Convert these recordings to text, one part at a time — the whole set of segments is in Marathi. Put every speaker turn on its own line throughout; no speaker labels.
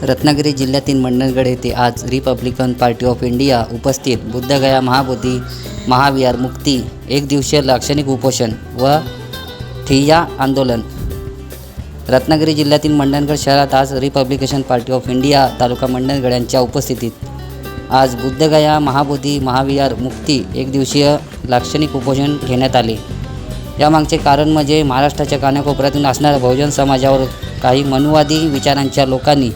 रत्नागिरी जिल्ह्यातील मंडणगड येथे आज रिपब्लिकन पार्टी ऑफ इंडिया उपस्थित बुद्धगया महाबोधी महाविहार मुक्ती एक दिवसीय लाक्षणिक उपोषण व ठिय्या आंदोलन। रत्नागिरी जिल्ह्यातील मंडणगड शहरात आज रिपब्लिकन पार्टी ऑफ इंडिया तालुका मंडणगड यांच्या उपस्थितीत आज बुद्धगया महाबोधी महाविहार मुक्ती एक दिवसीय लाक्षणिक उपोषण घेण्यात आले। यामागचे कारण म्हणजे महाराष्ट्राच्या कानाकोपऱ्यातून असणाऱ्या बहुजन समाजावर काही मनुवादी विचारांच्या लोकांनी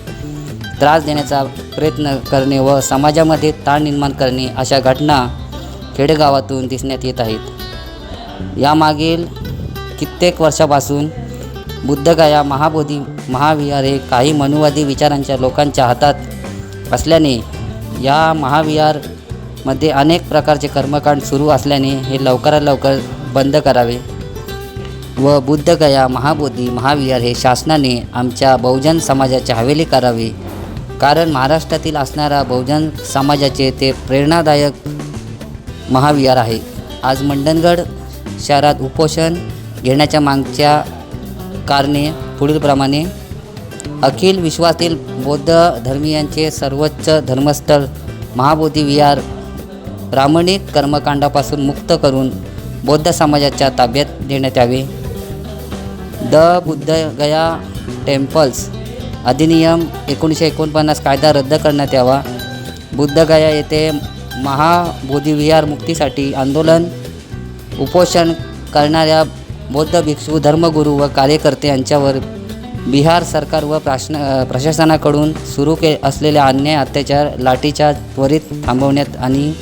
त्रास देण्याचा प्रयत्न करणे व समाजामध्ये ताण निर्माण करणे अशा घटना खेडेगावातून दिसण्यात येत आहेत। यामागील कित्येक वर्षापासून बुद्धगया महाबोधी महाविहार हे काही मनुवादी विचारांच्या लोकांच्या हातात असल्याने या महाविहारमध्ये अनेक प्रकारचे कर्मकांड सुरू असल्याने हे लवकरात लवकर बंद करावे व बुद्धगया महाबोधी महाविहार हे शासनाने आमच्या बहुजन समाजाच्या हवेली करावे, कारण महाराष्ट्रातील असणारा बहुजन समाजाचे ते प्रेरणादायक महाविहार आहे। आज मंडणगड शहरात उपोषण घेण्याच्या मागच्या कारणे पुढीलप्रमाणे: अखिल विश्वातील बौद्ध धर्मीयांचे सर्वोच्च धर्मस्थळ महाबोधी विहार प्रामाणिक कर्मकांडापासून मुक्त करून बौद्ध समाजाच्या ताब्यात देण्यात यावे। द बुद्धगया टेम्पल्स अधिनियम 1949 कायदा रद्द करण्यात यावा। बुद्धगया येथे महाबोधी विहार मुक्तीसाठी आंदोलन उपोषण करणाऱ्या बौद्ध भिक्षू धर्मगुरू व कार्यकर्ते यांच्यावर बिहार सरकार व प्रशासनाकडून सुरू असलेल्या अन्याय अत्याचार लाठीचार्ज त्वरित थांबवण्यात आणि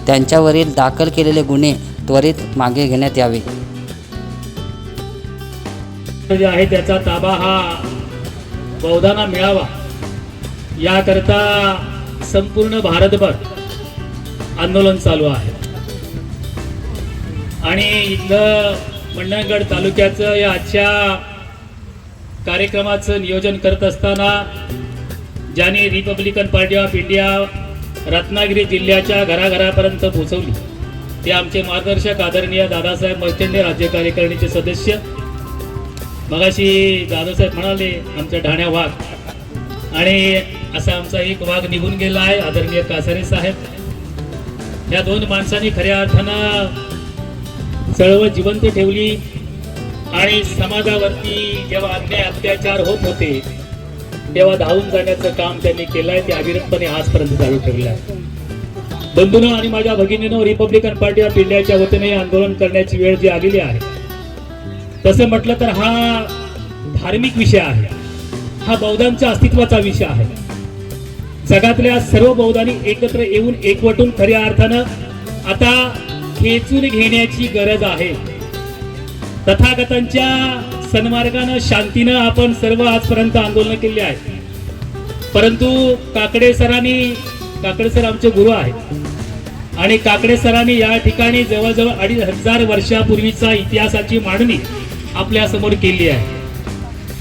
त्यांच्यावरील दाखल केलेले गुन्हे त्वरित मागे घेण्यात यावे।
जे आहे त्याचा ताबा हा बौद्धांना मिळावा याकरता संपूर्ण भारतभर आंदोलन चालू आहे आणि इथलं मंडणगड तालुक्याचं या आजच्या कार्यक्रमाचं नियोजन करत असताना ज्याने Republican party of India Ratnagiri जिल्ह्याच्या घराघरापर्यंत पोहोचवली ते आमचे मार्गदर्शक आदरणीय दादासाहेब मर्चंडे राज्य कार्यकारिणीचे सदस्य। मगाशी दादासाहेब म्हणाले आमच्या ढाण्या वाघ आणि असा आमचा एक वाघ निघून गेला आहे आदरणीय कासारे साहेब। या दोन माणसांनी खऱ्या अर्थानं चळवळ जिवंत ठेवली आणि समाजावरती जेव्हा अन्याय अत्याचार होत होते तेव्हा धावून जाण्याचं काम त्यांनी केलं आहे, ते अविरतपणे आजपर्यंत चालू ठेवलं आहे। बंधूंनो आणि माझ्या भगिनींनो, रिपब्लिकन पार्टी ऑफ इंडियाच्या वतीने आंदोलन करण्याची वेळ जी आलेली आहे, तसं म्हटलं तर हा धार्मिक विषय आहे, हा बौद्धांच्या अस्तित्वाचा विषय आहे। जगातल्या सर्व बौद्धांनी एकत्र येऊन एकवटून खऱ्या अर्थानं आता खेचून घेण्याची गरज आहे। तथागतांच्या सन्मार्गानं शांतीनं आपण सर्व आजपर्यंत आंदोलन केले आहे, परंतु काकडे सर आमचे गुरु आहेत आणि काकडे सरांनी या ठिकाणी जवळजवळ 2500 वर्षापूर्वीचा इतिहासाची मांडणी आपल्या समोर केली आहे।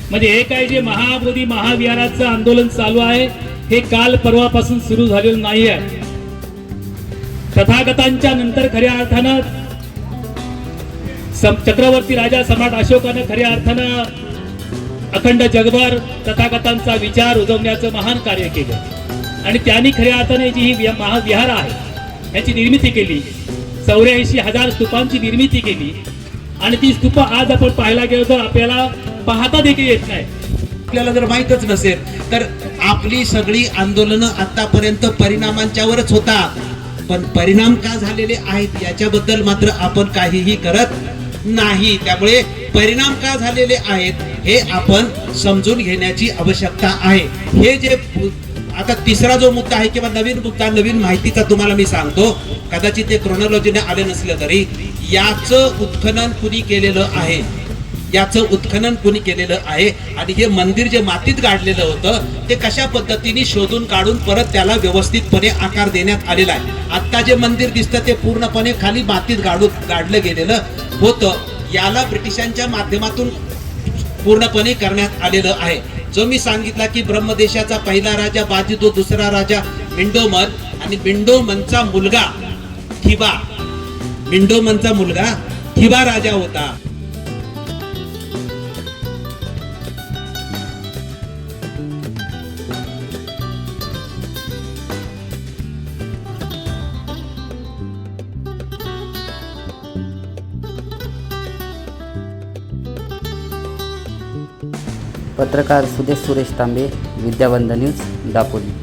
म्हणजे हे काय जे महाबोधी महाविहाराचं आंदोलन चालू आहे हे काल परवापासून सुरू झालेलं नाही आहे। तथागतांच्या नंतर खऱ्या अर्थानं चक्रवर्ती राजा सम्राट अशोकानं खऱ्या अर्थानं अखंड जगभर तथागतांचा विचार उजवण्याचं महान कार्य केलं आणि त्यांनी खऱ्या अर्थाने जी ही महाविहार आहे याची निर्मिती केली। 84,000 स्तूपांची निर्मिती केली आणि ती स्तूप आज आपण पाहायला गेलो तर आपल्याला पाहता देखील येत नाही।
आपल्याला जर माहीतच नसेल तर आपली सगळी आंदोलनं आतापर्यंत परिणामांच्यावरच होतात, पण परिणाम का झालेले आहेत याच्याबद्दल मात्र आपण काहीही करत नाही। त्यामुळे परिणाम का झालेले आहेत हे आपण समजून घेण्याची आवश्यकता आहे। हे जे आता तिसरा जो मुद्दा आहे किंवा नवीन मुद्दा नवीन माहितीचा तुम्हाला मी सांगतो, कदाचित ते क्रोनॉलॉजीने आले नसले तरी याचं उत्खनन कुणी केलेलं आहे, आणि हे मंदिर जे मातीत गाडलेलं होतं ते कशा पद्धतीने शोधून काढून परत त्याला व्यवस्थितपणे आकार देण्यात आलेला आहे। आता जे मंदिर दिसतं ते पूर्णपणे खाली मातीत गाडलं गेलेलं होतं, याला ब्रिटिशांच्या माध्यमातून पूर्णपणे करण्यात आलेलं आहे। जो मी सांगितला की ब्रह्मदेशाचा पहिला राजा बाजिदो, दुसरा राजा मिंडोमन आणि मिंडोमनचा मुलगा थिबा राजा होता।
पत्रकार सुदेश सुरेश तांबे, विद्यावंद न्यूज, दापोली.